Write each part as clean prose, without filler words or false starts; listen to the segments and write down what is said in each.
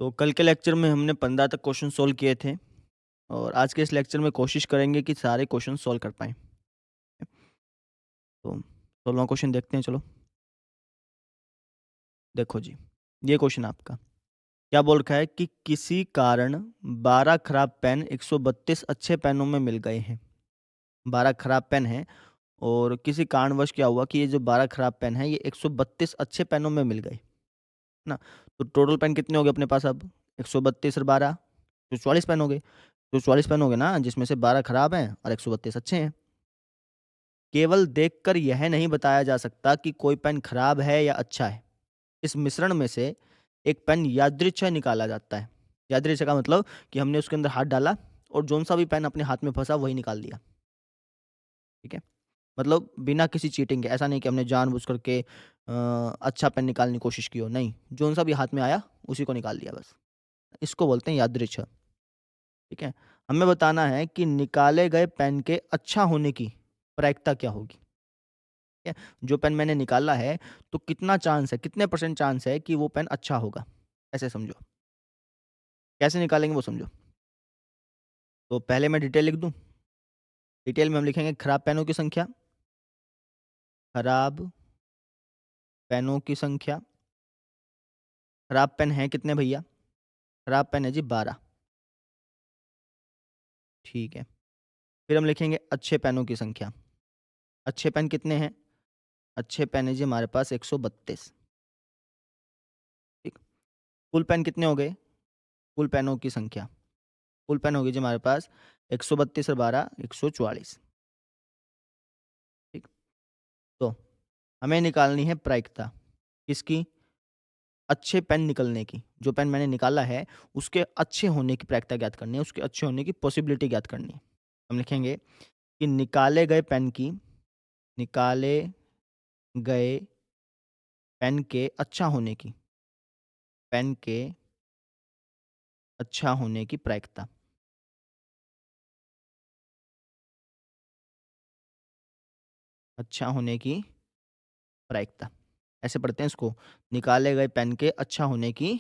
तो कल के लेक्चर में हमने 15 तक क्वेश्चन सोल्व किए थे और आज के इस लेक्चर में कोशिश करेंगे कि सारे क्वेश्चन सोल्व कर पाएँ। तो 16वां क्वेश्चन देखते हैं चलो। देखो जी, ये क्वेश्चन आपका। क्या बोल रखा है कि किसी कारण 12 खराब पेन 132 अच्छे पेनों में मिल गए हैं। 12 खराब पेन हैं और किसी कारणवश क्या हुआ कि ये जो 12 खराब पेन हैं ये 132 अच्छे पेनों में मिल गए, है ना? तो टोटल पेन कितने हो गए अपने पास अब? 132 और 12 तो 44 पेन हो गए। तो 44 पेन हो गए ना, जिसमें से 12 खराब हैं और 132 अच्छे हैं। केवल देखकर यह नहीं बताया जा सकता कि कोई पेन खराब है या अच्छा है। इस मिश्रण में से एक पेन यादृच्छा निकाला जाता है। यादृच्छा का मतलब कि हमने उसके अंदर हाथ डाला और जौन सा भी पेन अपने हाथ में फंसा वही निकाल दिया। ठीक है? मतलब बिना किसी चीटिंग के, ऐसा नहीं कि हमने जानबूझ करके अच्छा पेन निकालने की कोशिश की हो, नहीं। जौन सा भी हाथ में आया उसी को निकाल दिया बस। इसको बोलते हैं यादृच्छा। ठीक है? हमें बताना है कि निकाले गए पेन के अच्छा होने की प्रायिकता क्या होगी? ठीक है? जो पेन मैंने निकाला है, तो कितना चांस है, कितने परसेंट चांस है कि वो पेन अच्छा होगा? ऐसे समझो। कैसे निकालेंगे वो समझो। तो पहले मैं डिटेल लिख दूँ? डिटेल में हम लिखेंगे खराब पेनों की संख्या, खराब पेनों की संख्या। खराब पेन हैं कितने भैया? खराब पेन है जी 12। ठीक है। फिर हम लिखेंगे अच्छे पेनों की संख्या। अच्छे पेन कितने हैं? अच्छे पेन है जी हमारे पास 132। ठीक। फुल पेन कितने हो गए? फुल पेनों की संख्या। फुल पेन होगी जी हमारे पास 132 और 12 144। ठीक। तो हमें निकालनी है प्रायिकता किसकी? अच्छे पेन निकलने की। जो पेन मैंने निकाला है उसके अच्छे होने की प्रायिकता ज्ञात करनी है, उसके अच्छे होने की पॉसिबिलिटी ज्ञात करनी है। हम लिखेंगे कि निकाले गए पेन के अच्छा होने की, पेन के अच्छा होने की प्रायिकता। अच्छा होने की प्रायिकता। ऐसे पढ़ते हैं इसको, निकाले गए पेन के अच्छा होने की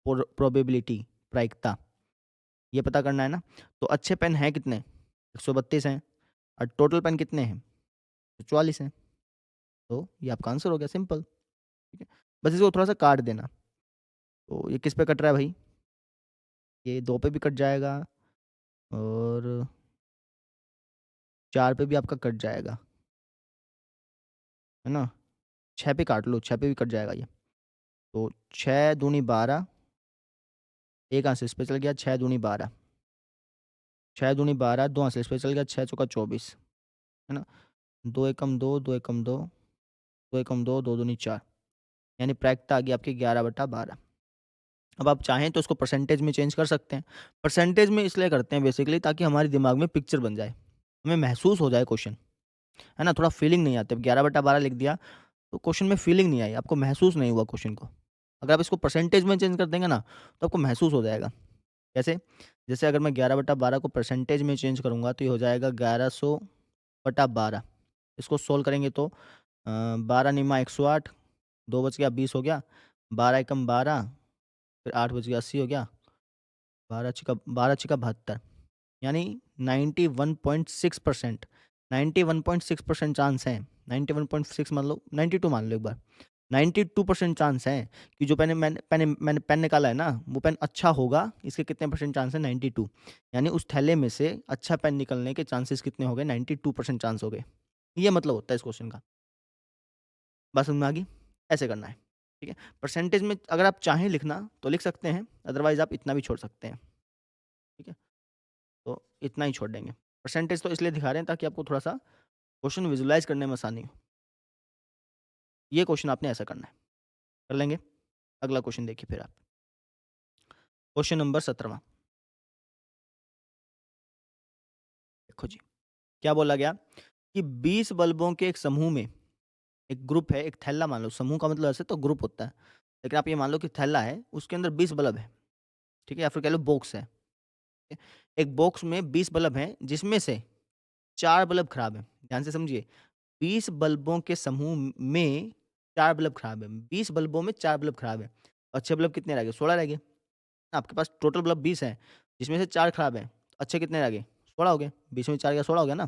प्रोबेबिलिटी, प्रायिकता। ये पता करना है ना। तो अच्छे पेन हैं कितने? 132 हैं और टोटल पेन कितने हैं? 44 हैं। तो ये आपका आंसर हो गया, सिंपल। ठीक है? बस इसको थोड़ा-सा काट देना। तो ये किस पे कट रहा है भाई? ये 2 पे भी कट जाएगा और 4 पे भी आपका कट जाएगा, है ना? 6 पे काट लो, 6 पे भी कट जाएगा ये। तो 6 दूनी 12, 1 हाथ से इस पे चल गया, 6 दूनी 12, 6 दूनी 12, 2 हाथ से इस पे चल गया, 6 चौका 24, है ना? 2 एकम 2, 2 एकम 2, 2 एकम 2, 2 दूनी 4, यानी प्रायिकता आ गई आपकी 11/12। अब आप चाहें तो इसको परसेंटेज में चेंज कर सकते हैं। परसेंटेज में इसलिए करते हैं बेसिकली ताकि हमारे दिमाग में पिक्चर बन जाए, हमें महसूस हो जाए क्वेश्चन, है ना? थोड़ा फीलिंग नहीं आती। अब 11/12 लिख दिया तो क्वेश्चन में फीलिंग नहीं आई, आपको महसूस नहीं हुआ क्वेश्चन को। अगर आप इसको परसेंटेज में चेंज कर देंगे ना, तो आपको महसूस हो जाएगा। कैसे? जैसे अगर मैं 11/12 को परसेंटेज में चेंज करूँगा तो ये हो जाएगा 1100/12। इसको सोल्व करेंगे तो 12 निमा 108, 2 बच गया 20 हो गया, 12 एकम 12, फिर 8 बच गया 80 हो गया, 12 छक्का 72, यानी 91.6%, 91.6% चांस है। 91.6 मान लो, 92 मान लो एक बार। 92% चांस है कि जो मैंने पेन निकाला है ना, वो पेन अच्छा होगा। इसके कितने परसेंट चांस है? 92। यानी उस थैले में से अच्छा पेन निकलने के चांसेस कितने हो गए? 92% चांस हो गए। ये मतलब होता है इस क्वेश्चन का। बात समझ में आ गई? ऐसे करना है। ठीक है? परसेंटेज में अगर आप चाहें लिखना तो लिख सकते हैं, अदरवाइज़ आप इतना भी छोड़ सकते हैं। ठीक है? तो इतना ही छोड़ देंगे। परसेंटेज तो इसलिए दिखा रहे हैं ताकि आपको थोड़ा-सा क्वेश्चन विजुअलाइज़ करने में आसानी हो। ये क्वेश्चन आपने ऐसा करना है। कर लेंगे? अगला क्वेश्चन देखिए फिर आप। क्वेश्चन नंबर 17वां। देखो जी, क्या बोला गया कि 20 बल्बों के एक समूह में, एक ग्रुप है, एक थैला मान लो, समूह का मतलब ऐसे तो ग्रुप होता है। लेकिन आप ये मान लो कि थैला है, उसके अंदर 20 बल्ब है, ठीक है? या फिर कह लो बॉक्स है। ठीक है? एक बॉक्स में 20 बल्ब हैं, जिसमें से 4 बल्ब खराब हैं। ध्यान से समझिए, 20 बल्बों के समूह में 4 बल्ब खराब हैं। 20 बल्बों में 4 बल्ब खराब हैं। अच्छे बल्ब कितने रह गए? 16 रह गए। आपके पास टोटल बल्ब 20 हैं, जिसमें से 4 खराब हैं, तो अच्छे कितने रह गए? 16 हो गए, 20 में 4 गया 16 हो गया ना?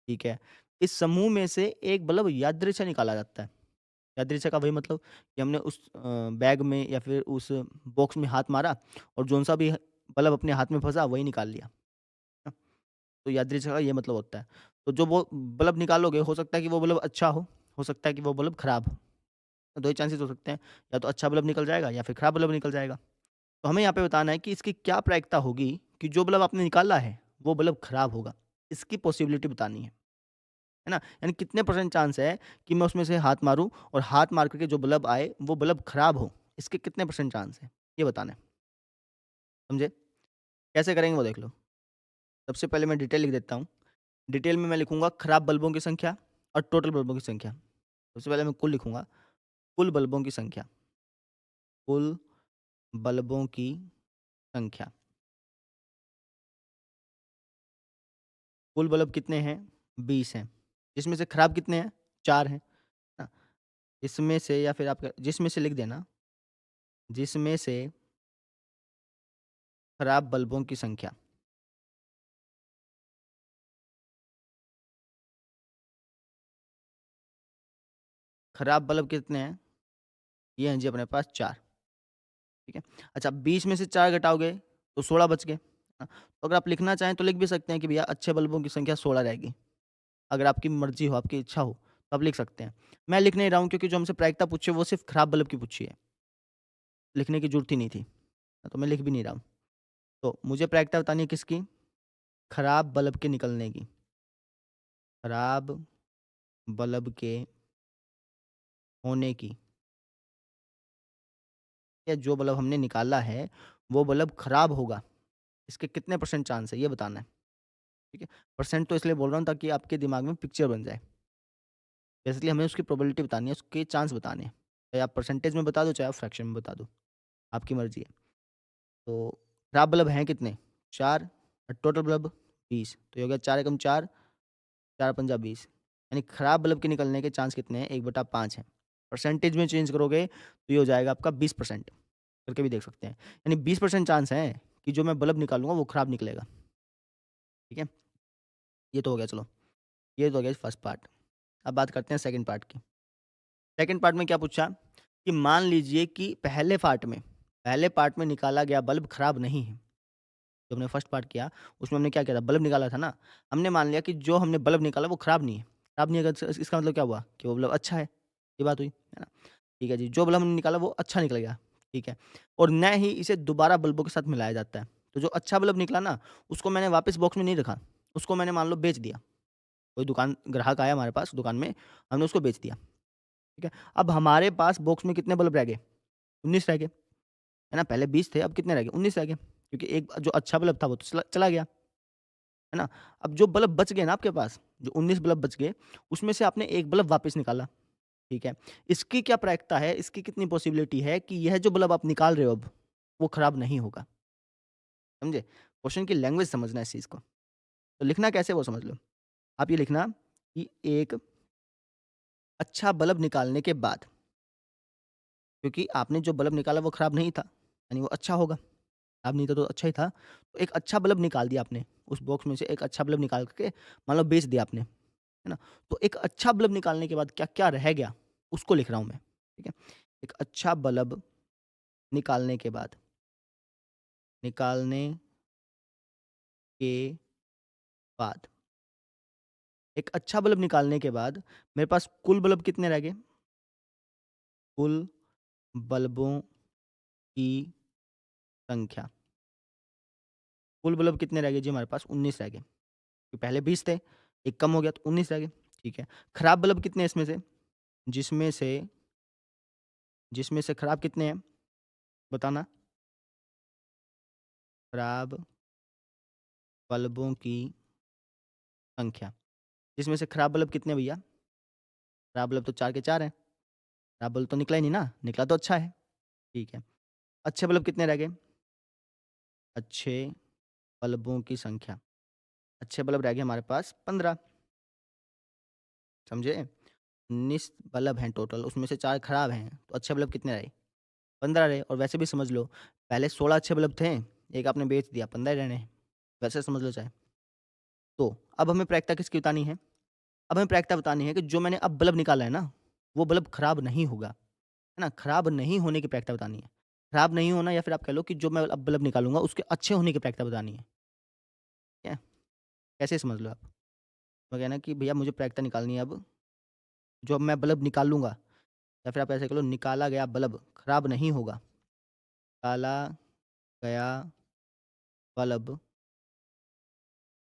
ठीक है। इस समूह में से एक बल्ब यादृच्छा निकाला जाता है। यादृच्छा का वही मतलब कि हमने उस बैग में या फिर उस बॉक्स में हाथ मारा और जौन-सा भी बल्ब अपने हाथ में फँसा वही निकाल लिया। ना? तो यादृच्छा का ये मतलब होता है। तो जो वो बल्ब निकालोगे हो सकता है कि वो बल्ब अच्छा हो सकता है कि वो बल्ब खराब हो। तो 2 ही चांसेस हो सकते हैं, या तो अच्छा बल्ब निकल जाएगा या फिर खराब बल्ब निकल जाएगा। तो हमें यहाँ पे बताना है कि इसकी क्या प्रायिकता होगी कि जो बल्ब आपने निकाला है, वो बल्ब खराब होगा। इसकी पॉसिबिलिटी बतानी है ना? यानी कितने परसेंट चांस है कि मैं उसमें से हाथ मारूँ और हाथ मार कर के जो बल्ब आए, वो बल्ब खराब हो। इसके कितने परसेंट चांस है? ये बताना है, समझे? कैसे करेंगे वो देख लो। सबसे पहले मैं डिटेल लिख देता हूँ। डिटेल में मैं लिखूँगा खराब बल्बों की संख्या और टोटल बल्बों की संख्या। सबसे पहले मैं कुल लिखूँगा, कुल बल्बों की संख्या, कुल बल्बों की संख्या। कुल बल्ब कितने हैं? 20 हैं। जिसमें से खराब कितने हैं? 4 हैं। ना? इसमें से या फिर आप जिसमें से लिख देना, जिसमें से खराब बल्बों की संख्या। खराब बल्ब कितने हैं? ये हैं जी अपने पास 4, ठीक है? अच्छा 20 में से 4 घटाओगे तो 16 बच गए। तो अगर आप लिखना चाहें तो लिख भी सकते हैं कि भैया अच्छे बल्बों की संख्या 16 रहेगी। अगर आपकी मर्ज़ी हो, आपकी इच्छा हो, तो आप लिख सकते हैं। मैं लिख नहीं रहा हूँ क्योंकि जो हमसे प्रायिकता पूछी है वो सिर्फ़ खराब बल्ब की पूछी है। लिखने की ज़रूरत ही नहीं थी, तो मैं लिख भी नहीं रहा हूँ। तो मुझे प्रायिकता बतानी है किसकी? खराब बल्ब के निकलने की। खराब बल्ब के होने की, या जो बल्ब हमने निकाला है, वो बल्ब खराब होगा। इसके कितने परसेंट चांस है, ये बताना है, ठीक है? परसेंट तो इसलिए बोल रहा हूँ ताकि आपके दिमाग में पिक्चर बन जाए। बेसिकली हमें उसकी प्रोबेबिलिटी बतानी है, उसके चांस बताने हैं। चाहे आप परसेंटेज में बता दो, चाहे आप फ्रैक्शन में बता दो, आपकी मर्ज़ी है। तो खराब बल्ब हैं कितने? 4 और टोटल बल्ब 20, तो ये हो गया 4 एकम 4, 4 पंजा 20, यानी खराब बल्ब के निकलने के चांस कितने हैं? 1/5 हैं। परसेंटेज में चेंज करोगे तो ये हो जाएगा आपका 20%, करके भी देख सकते हैं। यानी 20% चांस हैं कि जो मैं बल्ब निकालूँगा वो खराब निकलेगा, ठीक है? ये तो हो गया चलो, ये तो हो गया फर्स्ट पार्ट। अब बात करते हैं सेकंड पार्ट की। सेकंड पार्ट में क्या पूछा कि मान लीजिए कि पहले पार्ट में निकाला गया बल्ब खराब नहीं है। जो हमने फर्स्ट पार्ट किया, उसमें हमने क्या किया था? बल्ब निकाला था ना। हमने मान लिया कि जो हमने बल्ब निकाला वो खराब नहीं है। खराब नहीं है इसका मतलब क्या हुआ कि वो बल्ब अच्छा है, ये बात हुई, है ना? ठीक है जी, जो बल्ब हमने निकाला वो अच्छा निकल गया, ठीक है। और न ही इसे दोबारा बल्बों के साथ मिलाया जाता है। तो जो अच्छा बल्ब निकला ना, उसको मैंने वापस बॉक्स में नहीं रखा, उसको मैंने मान लो बेच दिया। कोई दुकान ग्राहक आया हमारे पास दुकान में, हमने उसको बेच दिया, ठीक है। अब हमारे पास बॉक्स में कितने बल्ब रह गए? 19 रह गए, है ना? पहले 20 थे, अब कितने रह गए? 19 रह गए, क्योंकि एक जो अच्छा बल्ब था वो तो चला चला गया, है ना? अब जो बल्ब बच गए ना आपके पास, जो 19 बल्ब बच गए, उसमें से आपने 1 बल्ब वापस निकाला, ठीक है। इसकी क्या प्रायिकता है, इसकी कितनी पॉसिबिलिटी है कि यह जो बल्ब आप निकाल रहे हो अब, वो खराब नहीं होगा, समझे? क्वेश्चन की लैंग्वेज समझना है इस चीज़ को। तो लिखना कैसे वो समझ लो। आप ये लिखना कि एक अच्छा बल्ब निकालने के बाद, क्योंकि आपने जो बल्ब निकाला वो खराब नहीं था, यानी वो अच्छा होगा। खराब नहीं था तो अच्छा ही था। तो एक अच्छा बल्ब निकाल दिया आपने, उस बॉक्स में से एक अच्छा बल्ब निकाल के मान लो बेच दिया आपने, है ना? तो एक अच्छा बल्ब निकालने के बाद क्या-क्या रह गया, उसको लिख रहा हूँ मैं, ठीक है? एक अच्छा बल्ब निकालने के बाद, निकालने के बाद, एक अच्छा बल्ब निकालने के बाद मेरे पास कुल बल्ब कितने रह गए? कुल बल्बों की संख्या। कुल बल्ब कितने रह गए जी हमारे पास? 19 रह गए। कि पहले 20 थे, 1 कम हो गया तो 19 रह गए, ठीक है। खराब बल्ब कितने हैं इसमें से? जिसमें से जिसमें से खराब कितने हैं? बताना। खराब बल्बों की संख्या। जिसमें से खराब बल्ब कितने हैं भैया? खराब बल्ब तो 4 के 4 हैं। खराब बल्ब तो निकला ही नहीं ना, निकला तो अच्छा है, ठीक है। अच्छे बल्ब कितने रह गए? अच्छे बल्बों की संख्या। अच्छे बल्ब रह गए हमारे पास 15, समझे? 19 बल्ब हैं टोटल, उसमें से 4 खराब हैं, तो अच्छे बल्ब कितने रहे? 15 रहे। और वैसे भी समझ लो पहले 16 अच्छे बल्ब थे, एक आपने बेच दिया, 15 ही रहने हैं, वैसे समझ लो चाहे। तो अब हमें प्रायिकता किसकी बतानी है? अब हमें प्रायिकता बतानी है कि जो मैंने अब बल्ब निकाला है ना, वो बल्ब खराब नहीं होगा, है ना? खराब नहीं होने की प्रायिकता बतानी है। खराब नहीं होना या फिर आप कह लो कि जो मैं अब बल्ब निकालूँगा उसके अच्छे होने की प्रायिकता बतानी है, ठीक है? कैसे समझ लो आप? मैं कहना कि भैया मुझे प्रायिकता निकालनी है अब, जो अब मैं बल्ब निकालूँगा या फिर आप ऐसे कह लो निकाला गया बल्ब खराब नहीं होगा। निकाला गया बल्ब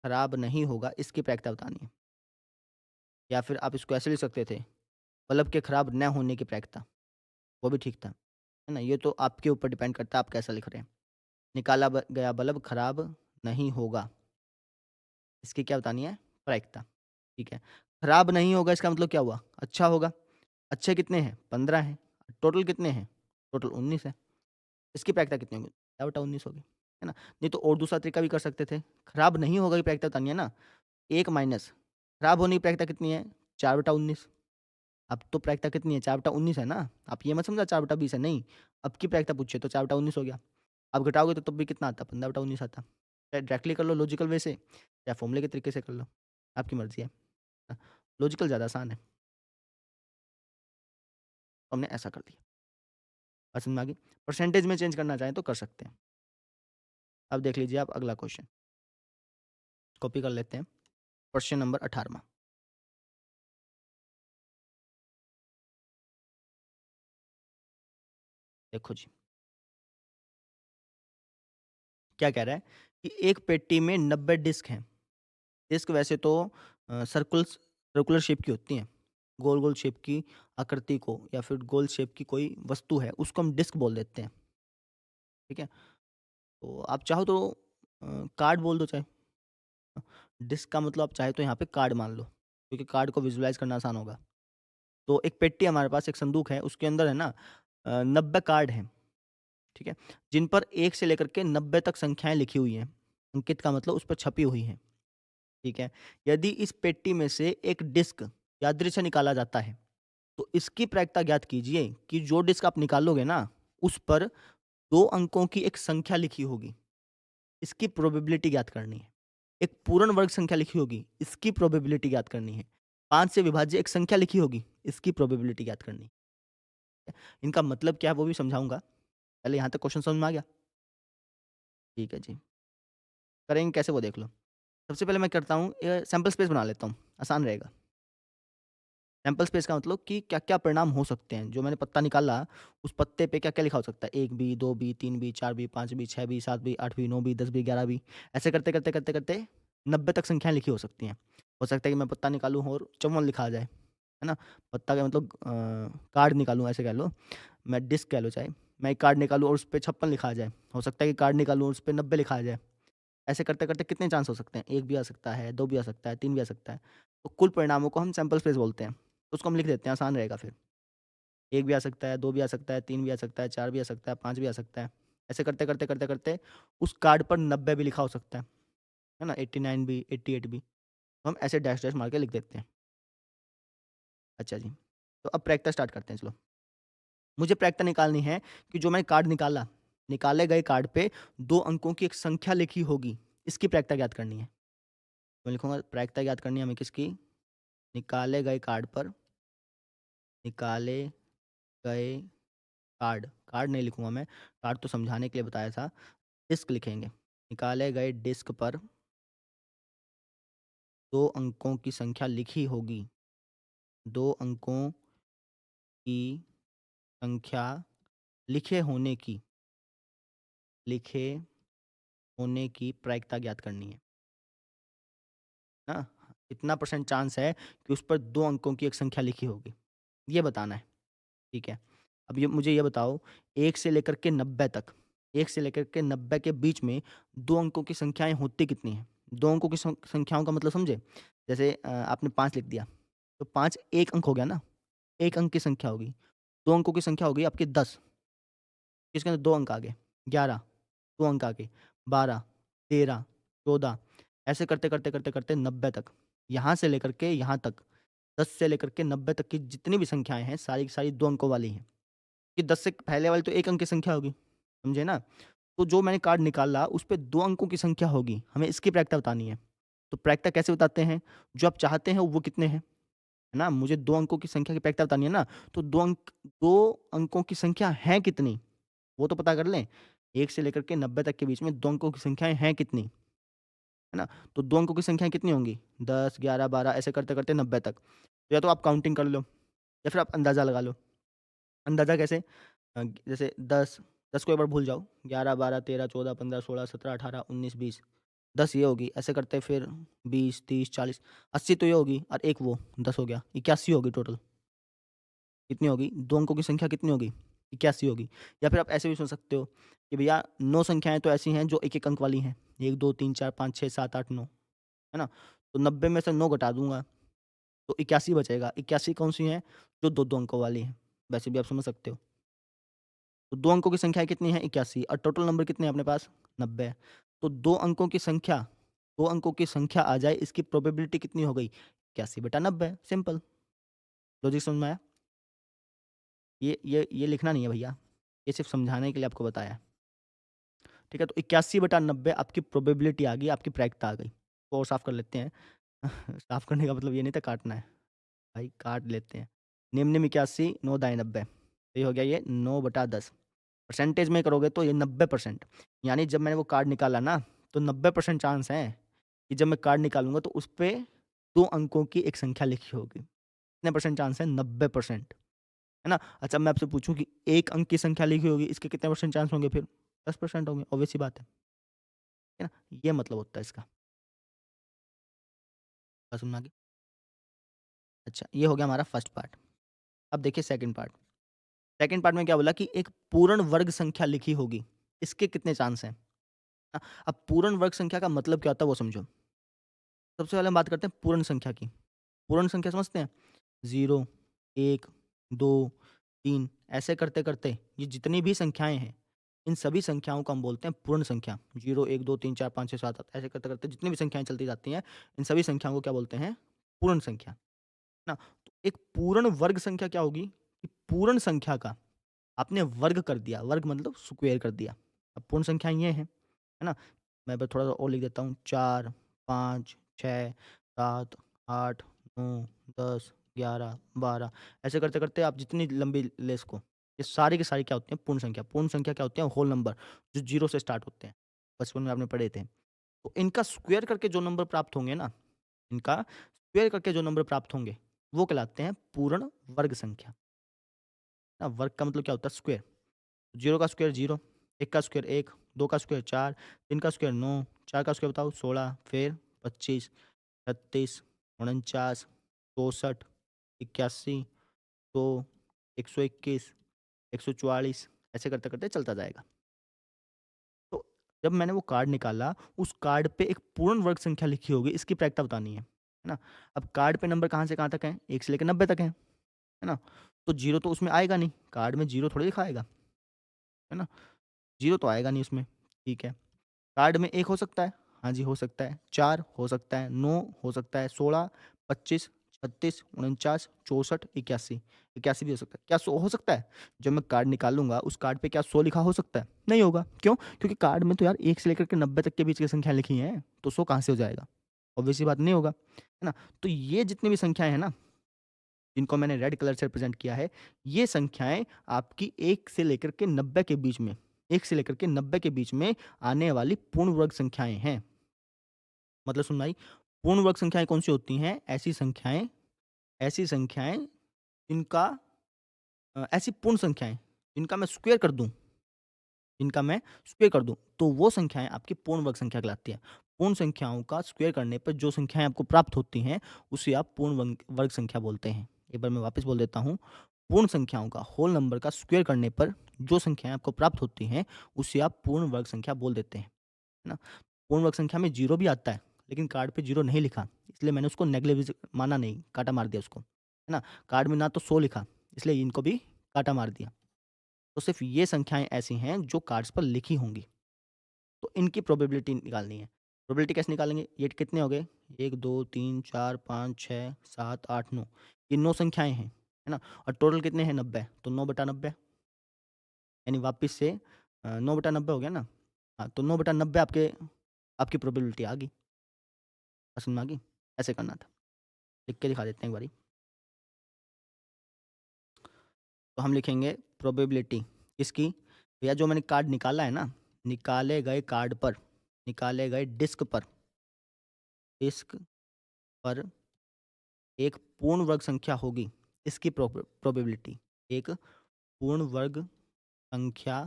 खराब नहीं होगा, इसकी प्रायिकता बतानी है। या फिर आप इसको ऐसे लिख सकते थे, बल्ब के खराब न होने की प्रायिकता, वो भी ठीक था, है ना? ये तो आपके ऊपर डिपेंड करता है आप कैसा लिख रहे हैं। निकाला गया बल्ब खराब नहीं होगा, इसकी क्या बतानी है? प्रायिकता, ठीक है। खराब नहीं होगा इसका मतलब क्या हुआ? अच्छा होगा। अच्छे कितने हैं? 15 हैं। टोटल कितने हैं? टोटल 19 है। इसकी प्रायिकता कितनी होगी? 4/19 होगी, है ना? नहीं तो और दूसरा तरीका भी कर सकते थे। खराब नहीं होगा की प्रायिकता बतानी है ना, 1 माइनस खराब होने की प्रायिकता कितनी है? 4/19। अब तो प्रायिकता कितनी है? 4/19 है ना? आप ये मत समझना 4/20 है, नहीं। अब की प्रायिकता पूछिए तो 4/19 हो गया। आप घटाओगे तो तब भी कितना आता? 15/19 आता। चाहे डायरेक्टली कर लो लॉजिकल वे से, या फॉर्मूले के तरीके से कर लो, आपकी मर्ज़ी है। लॉजिकल ज़्यादा आसान है, तो हमने ऐसा कर दिया। बात समझ में आ गई? परसेंटेज में चेंज करना चाहें तो कर सकते हैं। अब देख लीजिए आप अगला क्वेश्चन, कॉपी कर लेते हैं। क्वेश्चन नंबर 18वां। देखो जी, क्या कह रहा है कि एक पेटी में 90 डिस्क हैं। डिस्क वैसे तो सर्कुलर शेप की होती हैं। गोल-गोल शेप की आकृति को या फिर गोल शेप की कोई वस्तु है, उसको हम डिस्क बोल देते हैं, ठीक है? तो आप चाहो तो कार्ड बोल दो चाहे। डिस्क का मतलब आप चाहे तो यहाँ पे कार्ड मान लो, क्योंकि कार्ड को विजुअलाइज़ करना आसान होगा। तो एक पेटी हमारे पास, एक संदूक है, उसके अंदर है ना 90 कार्ड हैं, ठीक है? जिन पर 1 से लेकर के 90 तक संख्याएँ लिखी हुई हैं। अंकित का मतलब उस पर छपी हुई हैं, ठीक है? यदि इस पेटी में से एक डिस्क यादृच्छा निकाला जाता है, तो इसकी प्रायिकता ज्ञात कीजिए कि जो डिस्क आप निकालोगे ना, उस पर 2 अंकों की एक संख्या लिखी होगी। इसकी प्रोबेबिलिटी ज्ञात करनी है। एक पूर्ण वर्ग संख्या लिखी होगी, इसकी प्रोबेबिलिटी ज्ञात करनी है। 5 से विभाज्य एक संख्या लिखी होगी, इसकी प्रोबेबिलिटी ज्ञात करनी है। इनका मतलब क्या है वो भी समझाऊँगा। पहले यहाँ तक क्वेश्चन समझ में आ गया? ठीक है जी। करेंगे कैसे वो देख लो। सबसे पहले मैं करता हूँ सैंपल स्पेस बना लेता हूँ, आसान रहेगा। सैंपल स्पेस का मतलब कि क्या-क्या परिणाम हो सकते हैं। जो मैंने पत्ता निकाला, उस पत्ते पे क्या-क्या लिखा हो सकता है। 1 B, 2 B, 3 B, 4 B, 5 B, 6 B, 7 B, 8 B, 9 B, 10 B, 11 B. ऐसे करते 90 तक संख्याएँ लिखी हो सकती हैं। हो सकता है कि मैं पत्ता निकालूँ और 54 लिखा आ जाए, है ना? पत्ता का मतलब कार्ड निकालूँ ऐसे कह लो, मैं डिस्क कह लो चाहे। मैं एक कार्ड निकालूँ और उसपे 56 लिखा आ जाए। हो सकता है कि कार्ड निकालूँ और उसपे 90 लिखा आ जाए। ऐसे करते-करते कितने चांस हो सकते हैं? 1 भी आ सकता है, 2 भी आ सकता है, 3 भी आ सकता है। तो कुल परिणामों को हम सैंपल स्पेस बोलते हैं। तो उसको हम लिख देते हैं, आसान रहेगा फिर। 1 भी आ सकता है, 2 भी आ सकता है, 3 भी आ सकता है, 4 भी आ सकता है, 5 भी आ सकता है। ऐसे करते उस कार्ड पर 90 भी लिखा हो सकता है ना? 89 भी, 88 भी। तो हम ऐसे डैश-डैश मार के लिख देते हैं। अच्छा जी, तो अब प्रायिकता स्टार्ट करते हैं चलो। मुझे प्रायिकता निकालनी है कि जो मैंने कार्ड निकाला, निकाले गए कार्ड पे 2 अंकों की एक संख्या लिखी होगी, इसकी प्रायिकता ज्ञात करनी है। मैं लिखूँगा प्रायिकता ज्ञात करनी है हमें किसकी? निकाले गए कार्ड पर, निकाले गए कार्ड, कार्ड नहीं लिखूँगा मैं, कार्ड तो समझाने के लिए बताया था, डिस्क लिखेंगे। निकाले गए डिस्क पर 2 अंकों की संख्या लिखी होगी, 2 अंकों की संख्या लिखे होने की, लिखे होने की प्रायिकता ज्ञात करनी है ना? कितना परसेंट चांस है कि उस पर 2 अंकों की एक संख्या लिखी होगी, ये बताना है, ठीक है? अब ये मुझे ये बताओ 1 से लेकर के 90 तक, 1 से लेकर के 90 के बीच में 2 अंकों की संख्याएँ होती कितनी हैं? 2 अंकों की संख्याओं का मतलब समझे? जैसे आपने 5 लिख दिया, तो 5 1 अंक हो गया ना? 1 अंक की संख्या होगी। 2 अंकों की संख्या हो गई आपकी 10, इसके अंदर 2 अंक आ गए, 11, 2 अंक आ गए, 12, 13, 14 ऐसे करते 90 तक। यहाँ से लेकर के यहाँ तक, 10 से लेकर के 90 तक की जितनी भी संख्याएँ हैं, सारी की सारी 2 अंकों वाली हैं। कि 10 से पहले वाली तो 1 अंक की संख्या होगी, समझे ना? तो जो मैंने कार्ड निकाला उस पे 2 अंकों की संख्या होगी, हमें इसकी प्रायिकता बतानी है। तो प्रायिकता कैसे बताते हैं? जो आप चाहते हैं वो कितने हैं, है ना? मुझे 2 अंकों की संख्या की प्रायिकता बतानी है ना, तो 2 अंकों की संख्या हैं कितनी, वो तो पता कर लें। 1 से लेकर के 90 तक के बीच में 2 अंकों की संख्याएँ हैं कितनी, है ना? तो 2 अंकों की संख्याएँ कितनी होंगी? 10, 11, 12 ऐसे करते-करते 90 तक। तो या तो आप काउंटिंग कर लो या फिर आप अंदाज़ा लगा लो। अंदाज़ा कैसे? जैसे 10, 10 को एक बार भूल जाओ, 11, 12, 13, 14, 15, 16, 17, 18, 19, 20, 10 ये होगी, ऐसे करते फिर 20, 30, 40, 80 तो ये होगी और एक वो 10 हो गया, 81 होगी टोटल। कितनी होगी? 2 अंकों की संख्या कितनी होगी? 81 होगी। या फिर आप ऐसे भी सोच सकते हो कि भैया 9 संख्याएँ तो ऐसी हैं जो 1-1 अंक वाली हैं। 1, 2, 3, 4, 5, 6, 7, 8, 9, है ना? तो 90 में से 9 घटा दूँगा, तो 81 बचेगा। 81 कौन-सी हैं? जो 2-2 अंकों वाली हैं। वैसे भी आप समझ सकते हो। तो 2 अंकों की संख्या कितनी है? 81 और टोटल नंबर कितने हैं अपने पास? 90। तो 2 अंकों की संख्या 2 अंकों की संख्या आ जाए इसकी प्रोबेबिलिटी कितनी हो गई? 81/90 सिंपल। लॉजिक समझ में आया? ये लिखना नहीं है भैया, ये सिर्फ़ समझाने के लिए आपको बताया है। ठीक है? तो 81/90 आपकी प्रोबेबिलिटी आ गई, आपकी प्रायिकता आ गई। तो और साफ़ कर लेते हैं। साफ़ करने का मतलब ये नहीं था काटना है, भाई काट लेते हैं। निम्न 81, 9 दाएँ 90। तो ये हो गया ये 9/10। परसेंटेज में करोगे तो ये 90%, यानी जब मैंने वो कार्ड निकाला ना, तो 90% चांस है कि जब मैं कार्ड निकालूँगा तो उसपे 2 अंकों की एक संख्या लिखी होगी। कितने परसेंट चांस है? 90%, है ना? अच्छा मैं आपसे पूछूँ कि 1 अंक की संख्या लिखी होगी, इसके कितने परसेंट चांस होंगे फिर? 10% होंगे, ऑब्वियस सी बात है ना? ये मतलब होता है इसका। बात समझ में आ गई? अच्छा, ये हो गया हमारा फर्स्ट पार्ट। अब देखिए सेकंड पार्ट। सेकंड पार्ट में क्या बोला कि एक पूर्ण वर्ग संख्या लिखी होगी, इसके कितने चांस हैं? अब पूर्ण वर्ग संख्या का मतलब क्या होता है वो समझो। सबसे पहले हम बात करते हैं पूर्ण संख्या की। पूर्ण संख्या समझते हैं? 0, 1, 2, 3 ऐसे करते-करते ये जितनी भी संख्याएँ हैं, इन सभी संख्याओं को हम बोलते हैं पूर्ण संख्या। 0, 1, 2, 3, 4, 5, 6, 7, 8 ऐसे करते-करते जितनी भी संख्याएँ चलती जाती हैं, इन सभी संख्याओं को क्या बोलते हैं? पूर्ण संख्या, है ना? तो एक पूर्ण वर्ग संख्या क्या होगी? कि पूर्ण संख्या का आपने वर्ग कर दिया, वर्ग मतलब स्क्वायर कर दिया। अब पूर्ण संख्याएँ ये हैं, है ना? मैं बस थोड़ा-सा और लिख देता हूँ 4, 5, 6, 7, 8, 9, 10, 11, 12 ऐसे करते-करते आप जितनी लंबी लें इसको, ये सारी की सारी क्या होती हैं? पूर्ण संख्या। पूर्ण संख्या क्या होती है? होल नंबर जो 0 से स्टार्ट होते हैं। बचपन में आपने पढ़े थे। तो इनका स्क्वायर करके जो नंबर प्राप्त होंगे ना, इनका स्क्वायर करके जो नंबर प्राप्त होंगे, वो कहलाते हैं पूर्ण वर्ग संख्या। ना वर्ग का मतलब क्या होता है? स्क्वायर। 0 का स्क्वायर 0, 1 का स्क्वायर 1, 2 का स्क्वायर 4, 3 का स्क्वायर 9, 4 का स्क्वायर बताओ 16, फिर 25, 36, 49, 64, 81, 100, 121, 144 ऐसे करते-करते चलता जाएगा। तो जब मैंने वो कार्ड निकाला, उस कार्ड पे एक पूर्ण वर्ग संख्या लिखी होगी, इसकी प्रायिकता बतानी है ना? अब कार्ड पे नंबर कहाँ से कहाँ तक हैं? 1 से लेकर 90 तक हैं, है ना? तो 0 तो उसमें आएगा नहीं, कार्ड में 0 थोड़ी लिखा आएगा, है ना? 0 तो आएगा नहीं उसमें, ठीक है। कार्ड में 1 हो सकता है? हाँ जी, हो सकता है। 4 हो सकता है, 9 हो सकता है, 16, 25, 36, 49, 64, 81, 81 भी हो सकता है। क्या 100 हो सकता है? जब मैं कार्ड निकालूँगा, उस कार्ड पे क्या 100 लिखा हो सकता है? नहीं होगा। क्यों? क्योंकि कार्ड में तो यार 1 से लेकर के 90 तक के बीच की संख्या लिखी हैं, तो 100 कहाँ से हो जाएगा? ऑब्वियस सी बात नहीं होगा, है ना? तो ये जितनी भी संख्याएँ हैं ना, जिनको मैंने रेड कलर से रिप्रेज़ेंट किया है, ये संख्याएँ आपकी 1 से लेकर के 90 के बीच में 1 से लेकर के 90 के बीच में आने वाली पूर्ण वर्ग संख्याएँ हैं। मतलब सुन भाई, पूर्ण वर्ग संख्याएँ कौन-सी होती हैं? ऐसी संख्याएँ जिनका ऐसी पूर्ण संख्याएँ जिनका मैं स्क्वायर कर दूँ तो वो संख्याएँ आपकी पूर्ण वर्ग संख्या कहलाती हैं। पूर्ण संख्याओं का स्क्वायर करने पर जो संख्याएँ आपको प्राप्त होती हैं, उसे आप पूर्ण वर्ग संख्या बोलते हैं। एक बार मैं वापस बोल देता हूँ, पूर्ण संख्याओं का होल नंबर का स्क्वायर करने पर जो संख्याएँ आपको प्राप्त होती हैं, उसे आप पूर्ण वर्ग संख्या बोल देते हैं। है ना? पूर्ण वर्ग संख्या में 0 भी आता है, लेकिन कार्ड पे 0 नहीं लिखा, इसलिए मैंने उसको नेग्लिजिबल माना नहीं, काटा मार दिया उसको, है ना? कार्ड में ना तो 100 लिखा, इसलिए इनको भी काटा मार दिया। तो सिर्फ़ ये संख्याएँ ऐसी हैं जो कार्ड्स पर लिखी होंगी, तो इनकी प्रोबेबिलिटी निकालनी है। प्रोबेबिलिटी कैसे निकालेंगे? ये कितने हो गए? 1, 2, 3, 4, 5, 6, 7, 8, 9 ये 9 संख्याएँ हैं, है ना? और टोटल कितने हैं? 90 तो 9/90 यानी वापिस से 9/90 हो गया ना? हाँ, तो 9/90 आपकी प्रोबेबिलिटी आ गई। समझ में आ गई? ऐसे करना था। लिख के दिखा देते हैं एक बारी। तो हम लिखेंगे प्रोबेबिलिटी किसकी? भैया जो मैंने कार्ड निकाला है ना, निकाले गए कार्ड पर, निकाले गए डिस्क पर एक पूर्ण वर्ग संख्या होगी, इसकी प्रोबेबिलिटी। एक पूर्ण वर्ग संख्या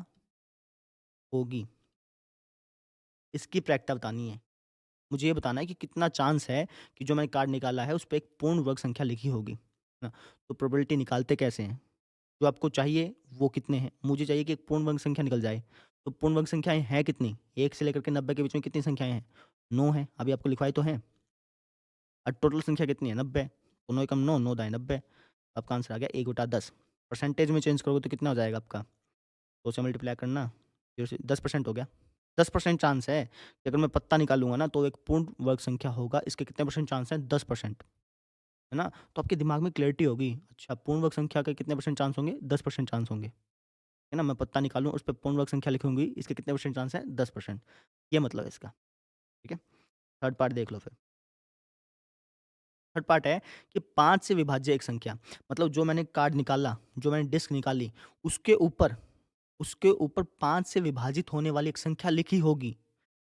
होगी, इसकी प्रायिकता बतानी है। मुझे ये बताना है कि कितना चांस है कि जो मैंने कार्ड निकाला है उस पे एक पूर्ण वर्ग संख्या लिखी होगी, है ना? तो प्रोबेबिलिटी निकालते कैसे हैं? जो आपको चाहिए वो कितने हैं? मुझे चाहिए कि एक पूर्ण वर्ग संख्या निकल जाए। तो पूर्ण वर्ग संख्याएँ हैं कितनी? 1 से लेकर के 90 के बीच में कितनी संख्याएँ हैं? 9 हैं, अभी आपको लिखवाई तो हैं। और टोटल संख्या कितनी है? 90। तो 9 एकम 9, 9 दाएँ 90। आपका आंसर आ गया 1/10। परसेंटेज में चेंज करोगे तो कितना हो जाएगा आपका? 2 से मल्टीप्लाई करना, 0 से 10% हो गया। 10% चांस है कि अगर मैं पत्ता निकालूँगा ना तो एक पूर्ण वर्ग संख्या होगा, इसके कितने परसेंट चांस हैं? 10%, है ना? तो आपके दिमाग में क्लैरिटी होगी, अच्छा पूर्ण वर्ग संख्या के कितने परसेंट चांस होंगे? 10% चांस होंगे, है ना? मैं पत्ता निकालूँ, उस पे पूर्ण वर्ग संख्या लिखूँगी, इसके कितने परसेंट चांस हैं? 10%। ये मतलब है इसका, ठीक है? थर्ड पार्ट देख लो फिर। थर्ड पार्ट है कि 5 से विभाज्य एक संख्या, मतलब जो मैंने कार्ड निकाला, जो मैंने डिस्क निकाली, उसके ऊपर उसके ऊपर 5 से विभाजित होने वाली एक संख्या लिखी होगी,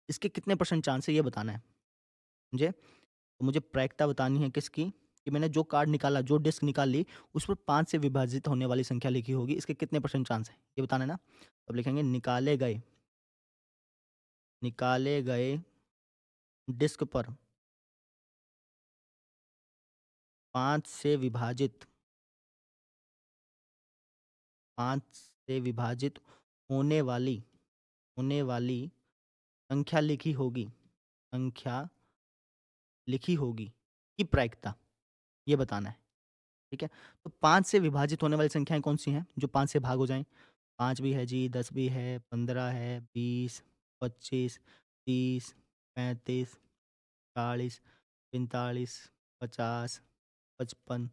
इसके कितने परसेंट चांस है ये बताना है मुझे। तो मुझे प्रायिकता बतानी है किसकी? कि मैंने जो कार्ड निकाला, जो डिस्क निकाली, उस पर 5 से विभाजित होने वाली संख्या लिखी होगी, इसके कितने परसेंट चांस है, ये बताना है ना? अब लिखेंगे निकाले गए डिस्क पर 5 से विभाजित 5 से विभाजित होने वाली होने वाली संख्या लिखी होगी की प्रायिकता, ये बताना है, ठीक है? तो 5 से विभाजित होने वाली संख्याएँ कौन-सी हैं, जो 5 से भाग हो जाएँ? 5 भी है जी, 10 भी है, 15 है, 20, 25, 30, 35, 40, 45, 50, 55,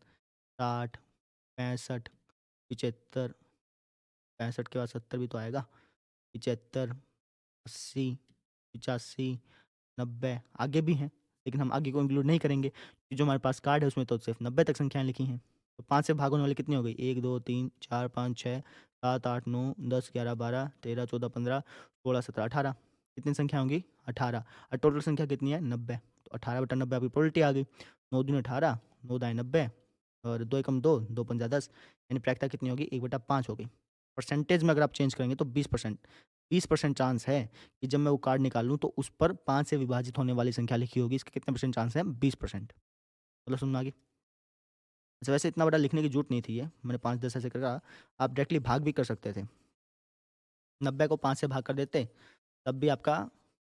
60, 65, 75, 65 के बाद 70 भी तो आएगा, 75, 80, 85, 90 आगे भी हैं, लेकिन हम आगे को इंक्लूड नहीं करेंगे क्योंकि जो हमारे पास कार्ड है उसमें तो सिर्फ 90 तक संख्याएँ लिखी हैं। तो 5 से भाग होने वाली कितनी हो गई? 1, 2, 3, 4, 5, 6, 7, 8, 9, 10, 11, 12, 13, 14, 15, 16, 17, 18 कितनी संख्या होंगी? 18 और टोटल संख्या कितनी है? 90। तो 18/90 आपकी प्रोबेबिलिटी आ गई। 9 दूनी 18, 9 दाएँ 90 और 2 एकम 2, 2 पंजा 10 यानी प्रायिकता कितनी होगी? 1/5 हो गई। परसेंटेज में अगर आप चेंज करेंगे तो 20%, 20% चांस है कि जब मैं वो कार्ड निकालूँ तो उस पर 5 से विभाजित होने वाली संख्या लिखी होगी, इसके कितने परसेंट चांस हैं? 20%। मतलब समझ में आ गई? अच्छा वैसे इतना बड़ा लिखने की ज़रूरत नहीं थी ये, मैंने 5-10 ऐसे करा, आप डायरेक्टली भाग भी कर सकते थे। 90 को 5 से भाग कर देते, तब भी आपका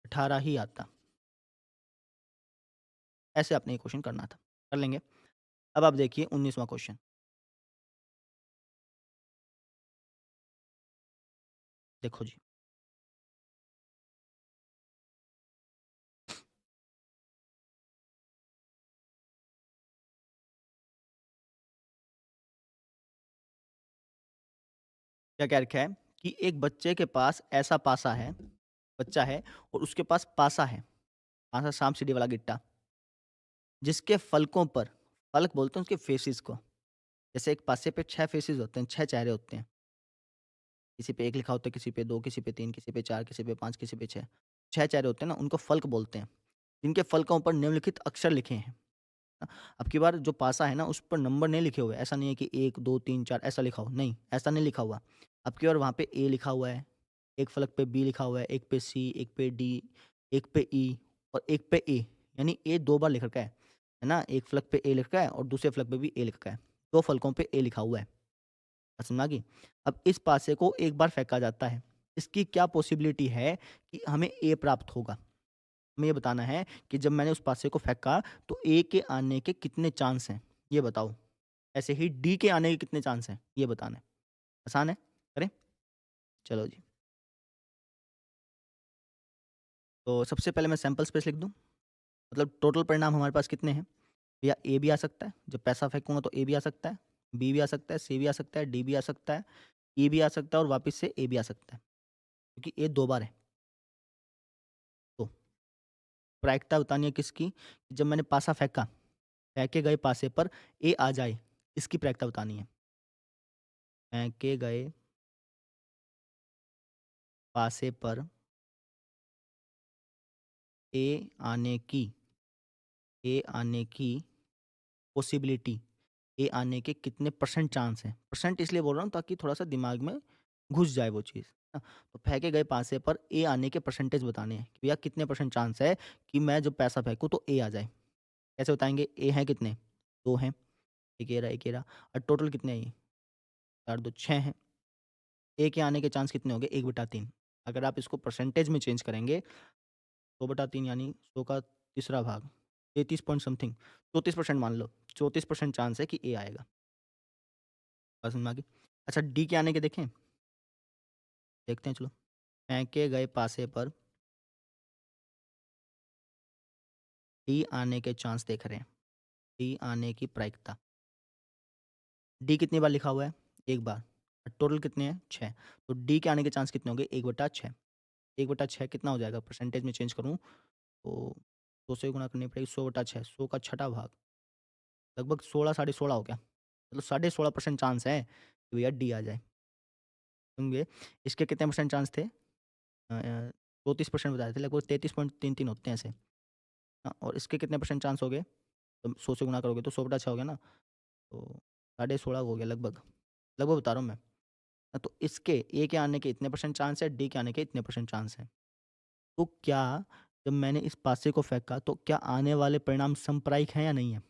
18 ही आता। ऐसे आपने ये क्वेश्चन करना था, कर लेंगे। अब आप देखिए 19वाँ क्वेश्चन, देखो जी। क्या कह रखा है कि एक बच्चे के पास ऐसा पासा है, बच्चा है और उसके पास पासा है, पासा साँप-सीढ़ी वाला गिट्टा, जिसके फलकों पर, फलक बोलते हैं उसके फेसेस को, जैसे एक पासे पे 6 फेसेस होते हैं, 6 चेहरे होते हैं। किसी पे 1 लिखा होता है, किसी पे 2, किसी पे 3, किसी पे 4, किसी पे 5, किसी पे 6। 6 चेहरे होते हैं ना, उनको फलक बोलते हैं, जिनके फलकों पर निम्नलिखित अक्षर लिखे हैं। अब की बार जो पासा है ना, उस पर नंबर नहीं लिखे हुए, ऐसा नहीं है कि 1, 2, 3, 4 ऐसा लिखा हो, नहीं, ऐसा नहीं लिखा हुआ। अब की बार वहाँ पे ए लिखा हुआ है, एक फलक पे बी लिखा हुआ है, एक पे सी, एक पे डी, एक पे ई और एक पे ए, यानी ए 2 बार लिख रखा है ना? एक फलक पे ए लिख रखा है और दूसरे फलक पे भी ए लिख रखा है। 2 फलकों पे ए लिखा हुआ है। बात समझ में आ गई? अब इस पासे को एक बार फेंका जाता है, इसकी क्या पॉसिबिलिटी है कि हमें ए प्राप्त होगा? हमें ये बताना है कि जब मैंने उस पासे को फेंका तो ए के आने के कितने चांस हैं, ये बताओ। ऐसे ही डी के आने के कितने चांस हैं, ये बताना है। आसान है, करें? चलो जी। तो सबसे पहले मैं सैंपल स्पेस लिख दूँ, मतलब टोटल परिणाम हमारे पास कितने हैं? या ए भी आ सकता है, जब पैसा फेंकूँगा तो ए भी आ सकता है, बी भी आ सकता है, सी भी आ सकता है, डी भी आ सकता है, ई भी आ सकता है और वापस से ए भी आ सकता है। क्योंकि ए 2 बार है। तो प्रायिकता बतानी है किसकी? जब मैंने पासा फेंका, फेंके गए पासे पर ए आ जाए, इसकी प्रायिकता बतानी है। फेंके गए पासे पर ए आने की ए आने की पॉसिबिलिटी, ए आने के कितने परसेंट चांस हैं? परसेंट इसलिए बोल रहा हूँ ताकि थोड़ा-सा दिमाग में घुस जाए वो चीज़। तो फेंके गए पासे पर ए आने के परसेंटेज बताने हैं कि भैया कितने परसेंट चांस है कि मैं जब पैसा फेंकूँ तो ए आ जाए। कैसे बताएँगे? ए हैं कितने? 2 हैं, 1 ये रहा, 1 ये रहा और टोटल कितने हैं ये? 4 2 6 हैं। ए के आने के चांस कितने हो गए? 1/3। अगर आप इसको परसेंटेज में चेंज करेंगे 100/3 यानी 100 का तीसरा भाग 33 पॉइंट समथिंग 34% मान लो। 34% चांस है कि ए आएगा। बात समझ में आ गई? अच्छा डी के आने के देखें? देखते हैं चलो। फेंके गए पासे पर डी आने के चांस देख रहे हैं। डी आने की प्रायिकता। डी कितनी बार लिखा हुआ है? 1 बार। टोटल कितने हैं? 6। तो डी के आने के चांस कितने होंगे? 1/6। 1/6 कितना हो जाएगा? परसेंटेज में चेंज करूँ तो 2 से गुणा करनी पड़ेगी 100/6 100 का छठा भाग लगभग 16 साढ़े 16 हो गया। मतलब 16.5% चांस है कि भैया डी आ जाए। समझे? इसके कितने परसेंट चांस थे? 34% बताए थे लगभग 33.33 होते हैं ऐसे। हाँ, और इसके कितने परसेंट चांस हो गए? तो 100 से गुणा करोगे तो 100/6 हो गया ना? तो साढ़े 16 हो गया लगभग। लगभग बता रहा हूँ मैं। तो इसके ए के आने के इतने परसेंट चांस है, डी के आने के इतने परसेंट चांस हैं। तो क्या जब मैंने इस पासे को फेंका तो क्या आने वाले परिणाम समप्रायिक हैं या नहीं है?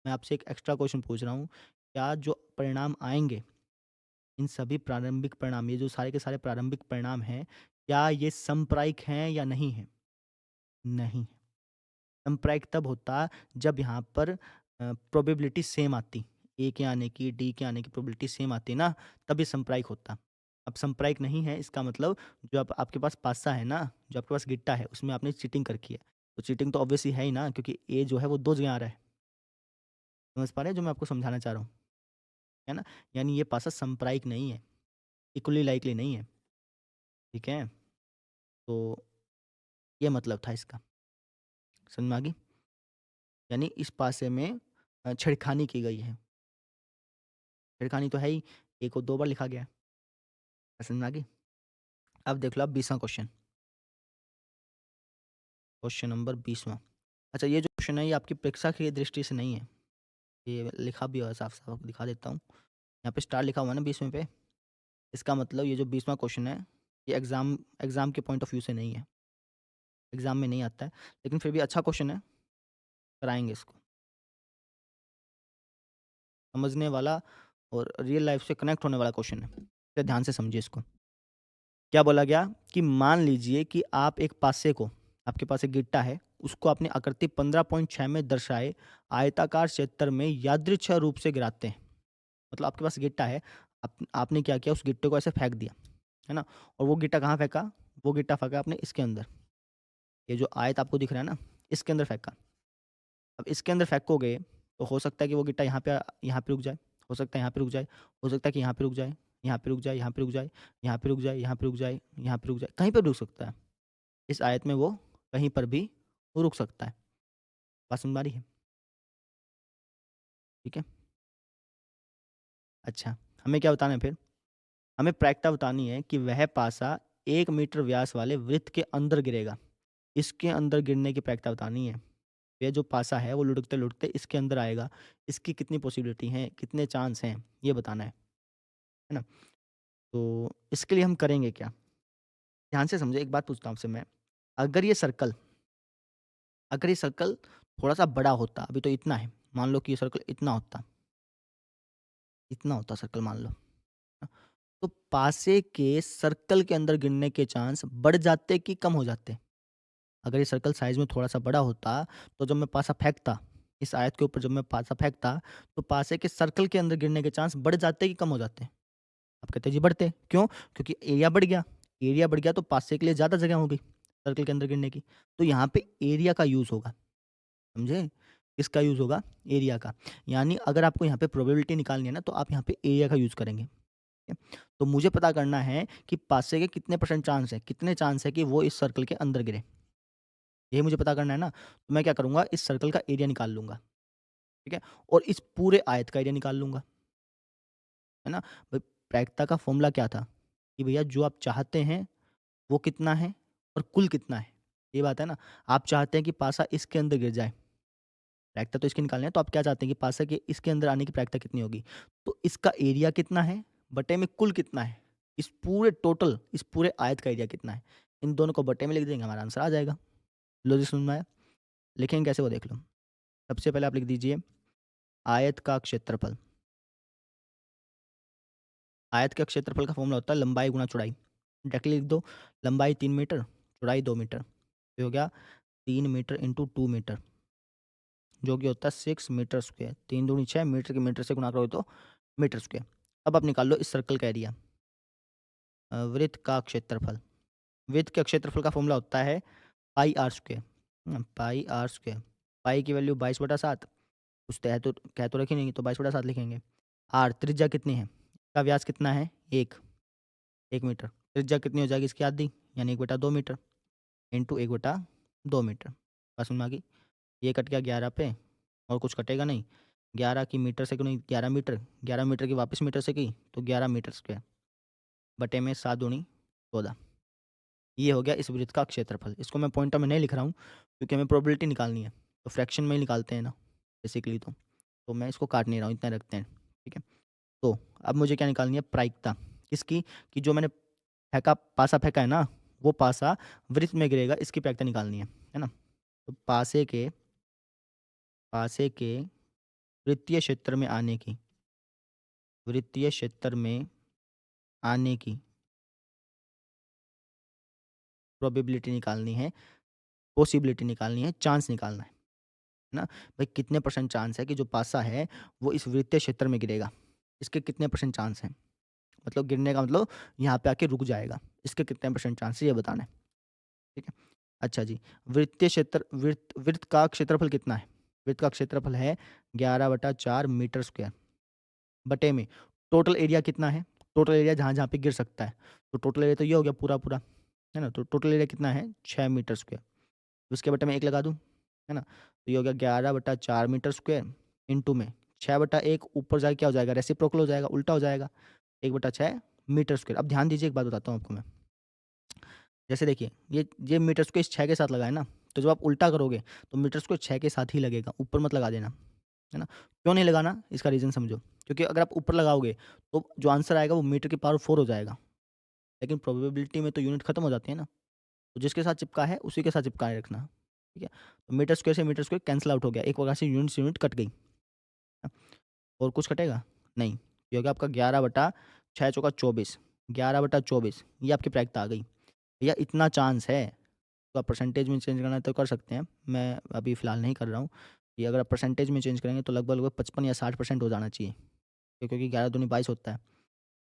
मैं आपसे एक एक्स्ट्रा क्वेश्चन पूछ रहा हूँ। क्या जो परिणाम आएँगे, इन सभी प्रारंभिक परिणाम, ये जो सारे के सारे प्रारंभिक परिणाम हैं, क्या ये समप्रायिक हैं या नहीं हैं? नहीं। समप्रायिक तब होता जब यहाँ पर प्रोबेबिलिटी सेम आती। ए के आने की, डी के आने की प्रोबेबिलिटी सेम आती ना, तब ये समप्रायिक होता। अब समप्रायिक नहीं है इसका मतलब जो आप आपके पास पासा है ना, जो आपके पास गिट्टा है, उसमें आपने चीटिंग कर रखी है। तो चीटिंग तो ऑब्वियसली है ही ना क्योंकि ए जो है वो 2 जगह आ रहा है। समझ पा रहे हैं जो मैं आपको समझाना चाह रहा हूँ, है ना? यानी ये पासा समप्रायिक नहीं है, इक्वली लाइकली नहीं है, ठीक है? तो ये मतलब था इसका, समझ में आ गई? यानी इस पासे में छेड़खानी की गई है। छेड़खानी तो है ही, ए को 2 बार लिखा गया है। समझ में आ गई? अब देख लो आप 20वाँ क्वेश्चन, क्वेश्चन नंबर 20वाँ। अच्छा ये जो क्वेश्चन है ये आपकी परीक्षा की दृष्टि से नहीं है, ये लिखा भी हुआ है साफ-साफ आपको दिखा देता हूँ। यहाँ पे स्टार लिखा हुआ है ना 20वें पे, इसका मतलब ये जो 20वाँ क्वेश्चन है, ये एग्ज़ाम एग्ज़ाम के पॉइंट ऑफ व्यू से नहीं है, एग्ज़ाम में नहीं आता है, लेकिन फिर भी अच्छा क्वेश्चन है, कराएँगे इसको। समझने वाला और रियल लाइफ़ से कनेक्ट होने वाला क्वेश्चन है, तो ध्यान से समझिए इसको। क्या बोला गया कि मान लीजिए कि आप एक पासे को आपके पास एक गिट्टा है, उसको आपने आकृति 15.6 में दर्शाए आयताकार क्षेत्र में यादृच्छिक रूप से गिराते हैं। मतलब आपके पास गिट्टा है, आपने क्या किया उस गिट्टे को ऐसे फेंक दिया, है ना? और वो गिट्टा कहाँ फेंका? वो गिट्टा फेंका आपने इसके अंदर। ये जो आयत आपको दिख रहा है ना, इसके अंदर फेंका। अब इसके अंदर फेंकोगे तो हो सकता है कि वो गिट्टा यहाँ पे रुक जाए, हो सकता है यहाँ पे रुक जाए, हो सकता है कि यहाँ पे रुक जाए, यहाँ पे रुक जाए, यहाँ पे रुक जाए, यहाँ पे रुक जाए, यहाँ पे रुक जाए, यहाँ पे रुक जाए, कहीं पे भी रुक सकता है। इस आयत में वो कहीं पर भी रुक सकता है। बात समझ में आ रही है? ठीक है? अच्छा, हमें क्या बताना है फिर? हमें प्रायिकता बतानी है कि वह पासा 1 मीटर व्यास वाले वृत्त के अंदर गिरेगा। इसके अंदर गिरने की प्रायिकता बतानी है। ये जो पासा है वो लुढ़कते-लुढ़कते इसके अंदर आएगा। इसकी कितनी पॉसिबिलिटी है, कितने चांस हैं, ये बताना है ना? तो इसके लिए हम करेंगे क्या? ध्यान से समझिए, एक बात पूछता हूँ आपसे मैं, अगर ये सर्कल अगर ये सर्कल थोड़ा-सा बड़ा होता, अभी तो इतना है, मान लो कि ये सर्कल इतना होता सर्कल मान लो, तो पासे के सर्कल के अंदर गिरने के चांस बढ़ जाते कि कम हो जाते? अगर ये सर्कल साइज़ में थोड़ा-सा बड़ा होता, तो जब मैं पासा फेंकता, इस आयत के ऊपर जब मैं पासा फेंकता, तो पासे के सर्कल के अंदर गिरने के चांस बढ़ जाते कि कम हो जाते? आप कहते हैं जी बढ़ते। क्यों? क्योंकि एरिया बढ़ गया। एरिया बढ़ गया तो पासे के लिए ज़्यादा जगह हो गई, सर्कल के अंदर गिरने की। तो यहाँ पे एरिया का यूज़ होगा, समझे? किसका यूज़ होगा? एरिया का। यानी अगर आपको यहाँ पे प्रोबेबिलिटी निकालनी है ना, तो आप यहाँ पे एरिया का यूज़ करेंगे। तो मुझे पता करना है कि पासे के कितने % चांस है, कितने चांस है कि वो इस सर्कल के अंदर गिरे। यही मुझे पता करना है ना, तो मैं क्या करूँगा, इस सर्कल का एरिया निकाल लूँगा, ठीक है? और इस पूरे आयत का एरिया निकाल लूँगा, है ना? भाई प्रायिकता का फ़ॉर्मूला क्या था कि भैया जो आप चाहते हैं वो कितना है और कुल कितना है, ये बात है ना? आप चाहते हैं कि पासा इसके अंदर गिर जाए, प्रायिकता तो इसकी निकालनी है, तो आप क्या चाहते हैं कि पासा के इसके अंदर आने की प्रायिकता कितनी होगी? तो इसका एरिया कितना है बटे में कुल कितना है? इस पूरे टोटल, इस पूरे आयत का एरिया कितना है? इन दोनों को बटे में लिख देंगे, हमारा आंसर आ जाएगा। लॉजिक समझ में आया? लिखेंगे कैसे वो देख लो। सबसे पहले आप लिख दीजिए आयत का क्षेत्रफल। आयत का क्षेत्रफल का फॉर्मूला होता है लंबाई गुणा चौड़ाई। डायरेक्टली लिख दो, लंबाई 3 मीटर, चौड़ाई 2 मीटर। ये हो गया 3 मीटर इंटू 2 मीटर, जो कि होता है 6 मीटर स्क्वायर। 3 दूनी 6, मीटर के मीटर से गुणा करोगे तो मीटर स्क्वायर। अब आप निकाल लो इस सर्कल का एरिया, वृत्त का क्षेत्रफल। वृत्त के क्षेत्रफल का फॉर्मूला होता है pi r square, pi r square. Pi की वैल्यू 22/7, कुछ तो है तो कह तो रखी नहीं, तो 22/7 लिखेंगे। आर त्रिज्या कितनी है, इसका व्यास कितना है 1 मीटर। त्रिज्या कितनी हो जाएगी इसकी आधी, यानी 1/2 मीटर इंटू 1/2 मीटर। बात समझ में आ गई? ये कट गया 11 पे, और कुछ कटेगा नहीं। 11 की मीटर से नहीं, 11 मीटर, 11 मीटर की वापस मीटर से की तो 11 मीटर स्क्वायर बटे में 7 दूनी 14। ये हो गया इस वृत्त का क्षेत्रफल। इसको मैं पॉइंटर में नहीं लिख रहा हूँ क्योंकि हमें प्रोबेबिलिटी निकालनी है, तो फ्रैक्शन में ही निकालते हैं ना बेसिकली। तो मैं इसको काट नहीं रहा हूँ, इतना रखते हैं, ठीक है? तो अब मुझे क्या निकालनी है, प्रायिकता किसकी, कि जो मैंने फेंका, पासा फेंका है ना, वो पासा वृत्त में गिरेगा, इसकी प्रायिकता निकालनी है ना? तो पासे के वृत्तीय क्षेत्र में आने की, वृत्तीय क्षेत्र में आने की प्रोबेबिलिटी निकालनी है, पॉसिबिलिटी निकालनी है, चांस निकालना है ना? भाई कितने % चांस है कि जो पासा है वो इस वृत्तीय क्षेत्र में गिरेगा, इसके कितने % चांस हैं? मतलब गिरने का मतलब यहाँ पे आके रुक जाएगा, इसके कितने % चांस है ये बताना है, ठीक है? अच्छा जी, वृत्तीय क्षेत्र, वृत्त का क्षेत्रफल कितना है? वृत्त का क्षेत्रफल है 11/4 मीटर स्क्वायर बटे में टोटल एरिया कितना है? टोटल एरिया जहाँ-जहाँ पे गिर सकता है, तो टोटल एरिया तो ये हो गया पूरा-पूरा, है ना? तो टोटल एरिया कितना है 6 मीटर स्क्वायर, उसके बटे में 1 लगा दूँ, है ना? तो ये हो गया 11/4 मीटर स्क्वायर इंटू में 6/1, ऊपर जाके क्या हो जाएगा, रेसिप्रोकल हो जाएगा, उल्टा हो जाएगा, 1/6 मीटर स्क्वायर। अब ध्यान दीजिए, एक बात बताता हूँ आपको मैं। जैसे देखिए, ये मीटर स्क्वायर इस 6 के साथ लगा है ना, तो जब आप उल्टा करोगे तो मीटर स्क्वायर 6 के साथ ही लगेगा, ऊपर मत लगा देना, है ना? क्यों नहीं लगाना, इसका रीज़न समझो। क्योंकि अगर आप ऊपर लगाओगे तो जो आंसर आएगा वो मीटर की पावर 4 हो जाएगा, लेकिन प्रोबेबिलिटी में तो यूनिट खत्म हो जाती है ना, तो जिसके साथ चिपका है उसी के साथ चिपकाए रखना, ठीक है? तो मीटर स्क्वायर से मीटर स्क्वायर कैंसल आउट हो गया, एक प्रकार से यूनिट से यूनिट कट गई। और कुछ कटेगा? नहीं। ये हो गया आपका 11/6 चौका 24, 11/24, ये आपकी प्रायिकता आ गई। भैया इतना चांस है, तो आप परसेंटेज में चेंज करना है तो कर सकते हैं। मैं अभी फ़िलहाल नहीं कर रहा हूँ। ये अगर आप परसेंटेज में चेंज करेंगे तो लगभग-लगभग 55 या 60% हो जाना चाहिए। क्योंकि 11 दूनी 22 होता है।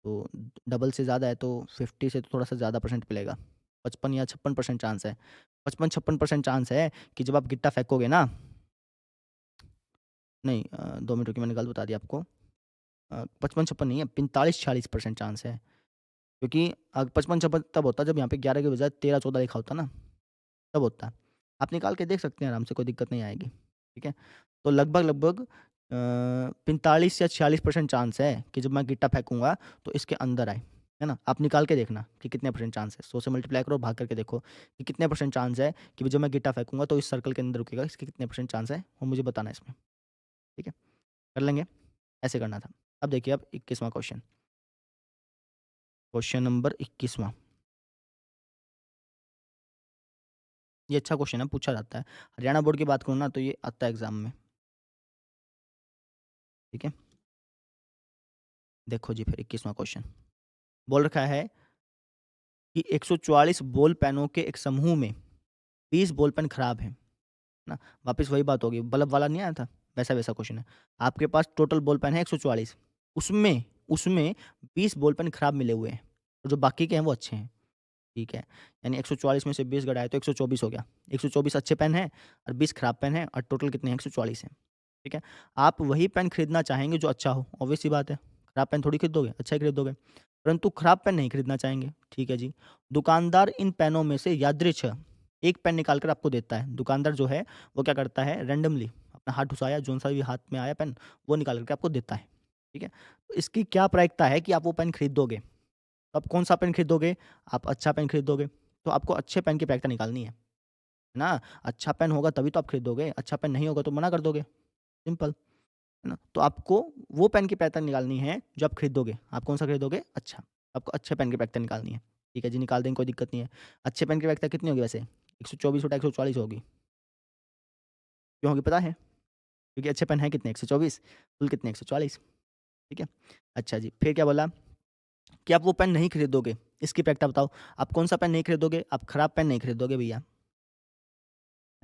तो डबल से ज़्यादा है तो 50 से तो थोड़ा-सा ज़्यादा परसेंट मिलेगा। 55 या 56% चांस है। 55-56% चांस है कि जब आप गिट्टा फेंकोगे ना, नहीं 2 मिनट रुकिए, मैंने गलत बता दिया आपको। 55-56 नहीं है, 45-46% चांस है। क्योंकि 55-56 तब होता है जब यहाँ पे 11 के बजाय 13-14 लिखा होता ना, तब होता है। आप निकाल के देख सकते हैं आराम से, कोई दिक्कत नहीं आएगी, ठीक है? तो लगभग-लगभग 45 या 46% चांस है कि जब मैं गिट्टा फेंकूँगा तो इसके अंदर आए, है ना? आप निकाल के देखना कि कितने % चांस है। 100 से मल्टीप्लाई करो, भाग करके देखो कि कितने % चांस है कि जब मैं गिट्टा फेंकूँगा तो इस सर्कल के अंदर रुकेगा, इसके कितने % चांस है वो मुझे बताना है इसमें, ठीक है? कर लेंगे? ऐसे करना था। अब देखिए, अब 21वाँ क्वेश्चन, क्वेश्चन नंबर 21वाँ। ये अच्छा क्वेश्चन है, पूछा जाता है। हरियाणा बोर्ड की बात करूँ ना तो ये आता है एग्ज़ाम में, ठीक है? देखो जी फिर 21वाँ क्वेश्चन। बोल रखा है कि 144 बॉल पेनों के एक समूह में 20 बॉल पेन खराब हैं, ना? वापस वही बात होगी, बल्ब वाला नहीं आया था? वैसा-वैसा क्वेश्चन है। आपके पास टोटल बॉल पेन है 144, उसमें उसमें 20 बॉल पेन खराब मिले हुए हैं, और जो बाकी के हैं वो अच्छे हैं, ठीक है? यानी 144 में से 20 घटाए तो 124 हो गया। 124 अच्छे पेन हैं और 20 खराब पेन हैं, और टोटल कितने हैं? 144 हैं, ठीक है? आप वही पेन खरीदना चाहेंगे जो अच्छा हो, ऑब्वियस सी बात है। खराब पेन थोड़ी खरीदोगे, अच्छा ही खरीदोगे। परंतु खराब पेन नहीं खरीदना चाहेंगे, ठीक है जी। दुकानदार इन पेनों में से यादृच्छिक एक पेन निकाल कर आपको देता है। दुकानदार जो है वो क्या करता है, रैंडमली अपना हाथ घुसाया, जौन-सा भी हाथ में आया पेन वो निकाल कर के आपको देता है, ठीक है। तो इसकी क्या प्रायिकता है कि आप वो पेन खरीदोगे। तो आप कौन-सा पेन खरीदोगे? आप अच्छा पेन खरीदोगे। तो आपको अच्छे पेन की प्रायिकता निकालनी है ना? अच्छा पेन होगा तभी तो आप खरीदोगे, अच्छा पेन नहीं होगा तो मना कर दोगे, सिंपल, है ना? तो आपको वो पेन की प्रायिकता निकालनी है जो आप खरीदोगे। आप कौन-सा खरीदोगे? अच्छा। आपको अच्छे पेन की प्रायिकता निकालनी है। ठीक है जी, निकाल देंगे, कोई दिक्कत नहीं है। अच्छे पेन की प्रायिकता कितनी होगी वैसे? 124 बटा 144 होगी। क्यों होगी पता है? क्योंकि अच्छे पेन हैं कितने? 124, कुल कितने? 144, ठीक है? अच्छा जी, फिर क्या बोला कि आप वो पेन नहीं खरीदोगे, इसकी प्रायिकता बताओ। आप कौन-सा पेन नहीं खरीदोगे? आप खराब पेन नहीं खरीदोगे भैया,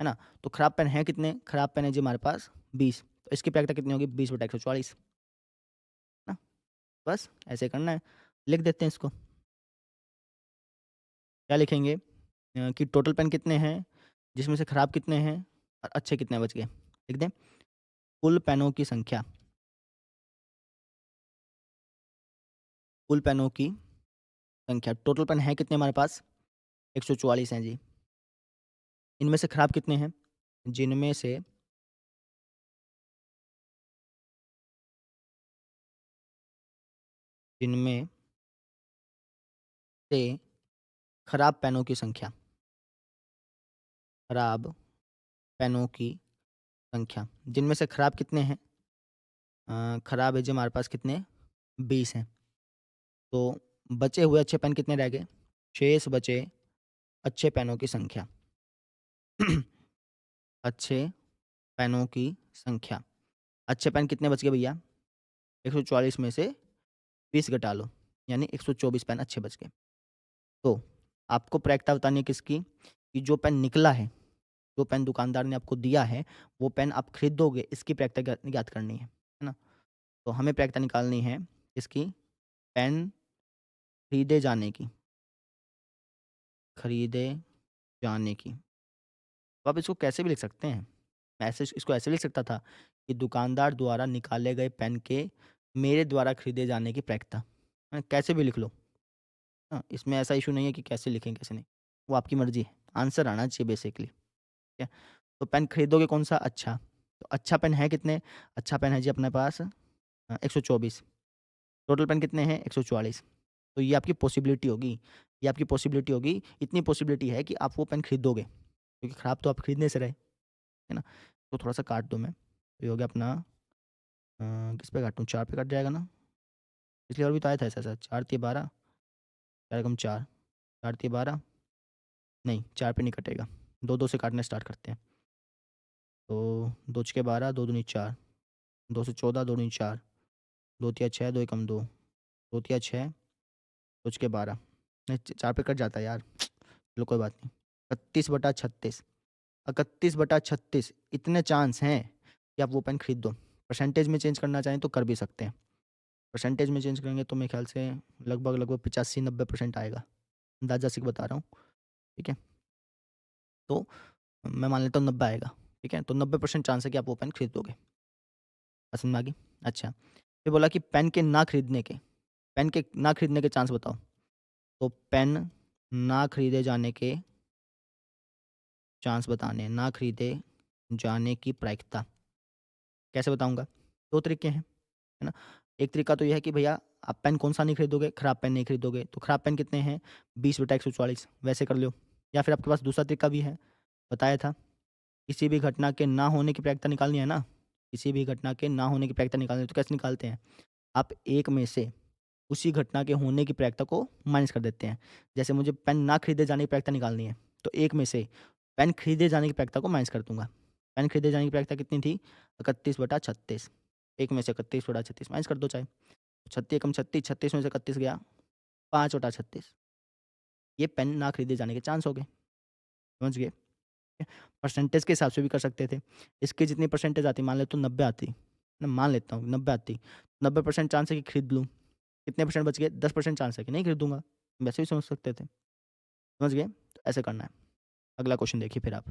है ना? तो खराब पेन है कितने? खराब पेन है जी हमारे पास 20, तो इसकी प्रायिकता कितनी होगी? 20 बटा 144, ना? बस ऐसे करना है। लिख देते हैं इसको। क्या लिखेंगे कि टोटल पेन कितने हैं, जिसमें से खराब कितने हैं और अच्छे कितने बच गए? लिख दें? कुल पेनों की संख्या, कुल पेनों की संख्या, टोटल पेन है कितने हमारे पास? 144 हैं जी। इनमें से खराब कितने हैं? जिनमें से जिनमें से खराब पेनों की संख्या, खराब पेनों की संख्या, जिनमें से खराब कितने हैं? खराब है जी हमारे पास कितने? 20 हैं। तो बचे हुए अच्छे पेन कितने रह गए? शेष बचे अच्छे पेनों की संख्या। अच्छे पेनों की संख्या। अच्छे पेन कितने बच गए भैया? 144 में से 20 घटा लो, यानी 124 पेन अच्छे बच गए। तो आपको प्रायिकता बतानी है किसकी? कि जो पेन निकला है, जो पेन दुकानदार ने आपको दिया है, वो पेन आप खरीदोगे, इसकी प्रायिकता ज्ञात करनी है ना? तो हमें प्रायिकता निकालनी है इसकी, पेन खरीदे जाने की, खरीदे जाने की। तो आप इसको कैसे भी लिख सकते हैं। मैं ऐसे इसको ऐसे लिख सकता था कि दुकानदार द्वारा निकाले गए पेन के मेरे द्वारा खरीदे जाने की प्रायिकता। कैसे भी लिख लो। हाँ, इसमें ऐसा इश्यू नहीं है कि कैसे लिखें, कैसे नहीं। वो आपकी मर्ज़ी है। आंसर आना चाहिए बेसिकली, ठीक है। तो पेन खरीदोगे कौन-सा? अच्छा। तो अच्छा पेन है कितने? अच्छा पेन है जी अपने पास 124। टोटल पेन कितने हैं? 144। तो ये आपकी पॉसिबिलिटी होगी, ये आपकी पॉसिबिलिटी होगी। इतनी पॉसिबिलिटी है कि आप वो पेन खरीदोगे, क्योंकि खराब तो आप खरीदने से रहे, है ना? तो थोड़ा-सा काट दूँ मैं। तो ये हो गया अपना किस पे काटूँ? 4 पे कट जाएगा ना? पिछली बार भी तो आया था ऐसा-ऐसा 4 तिया 12, 4 एकम 4, 4 तिया 12, नहीं 4 पे नहीं कटेगा। 2-2 से काटना स्टार्ट करते हैं। तो 2 छके 12, 2 दूनी 4, 2 से 14, 2 दूनी 4, 2 तिया 6, 2 एकम 2, 2 तिया 6, 2 छके 12, नहीं 4 पे कट जाता है यार। चलो कोई बात नहीं। 31/36, 31/36 इतने चांस हैं कि आप वो पेन खरीद दो। परसेंटेज में चेंज करना चाहें तो कर भी सकते हैं। परसेंटेज में चेंज करेंगे तो मेरे ख़्याल से लगभग 85-90% आएगा। अंदाज़ा से बता रहा हूँ, ठीक है? तो मैं मान लेता हूँ 90 आएगा, ठीक है? तो 90% चांस है कि आप वो पेन खरीद लोगे। समझ में आ गई? अच्छा, फिर बोला कि पेन के ना खरीदने के चांस बताओ। तो पेन ना खरीदे जाने के चांस बताने हैं, ना खरीदे जाने की प्रायिकता। कैसे बताऊँगा? 2 तरीके हैं, है ना? एक तरीका तो ये है कि भैया आप पेन कौन-सा नहीं खरीदोगे? खराब पेन नहीं खरीदोगे। तो खराब पेन कितने हैं? 20/144 वैसे कर लो। या फिर आपके पास दूसरा तरीका भी है, बताया था। किसी भी घटना के ना होने की प्रायिकता निकालनी है ना? किसी भी घटना के ना होने की प्रायिकता निकालनी है तो कैसे निकालते हैं? आप एक में से उसी घटना के होने की प्रायिकता को माइनस कर देते हैं। जैसे मुझे पेन ना खरीदे जाने की प्रायिकता निकालनी है, तो एक में से पेन खरीदे जाने की प्रायिकता को माइनस कर दूँगा। पेन खरीदे जाने की प्रायिकता कितनी थी? 31/36, एक में से 31/36 माइनस कर दो चाहे। 36 एकम 36, 36 में से 31 गया 5/36, ये पेन ना खरीदे जाने के चांस हो गए, समझ गए? परसेंटेज के हिसाब से भी कर सकते थे। इसकी जितनी परसेंटेज आती मान लेता हूँ 90 आती, मैं मान लेता हूँ 90 आती, 90% चांस है कि खरीद लूँ। कितने परसेंट बच गए? 10% चांस है कि नहीं खरीदूँगा। वैसे भी समझ सकते थे, समझ गए? तो ऐसे करना है। अगला क्वेश्चन देखिए फिर आप।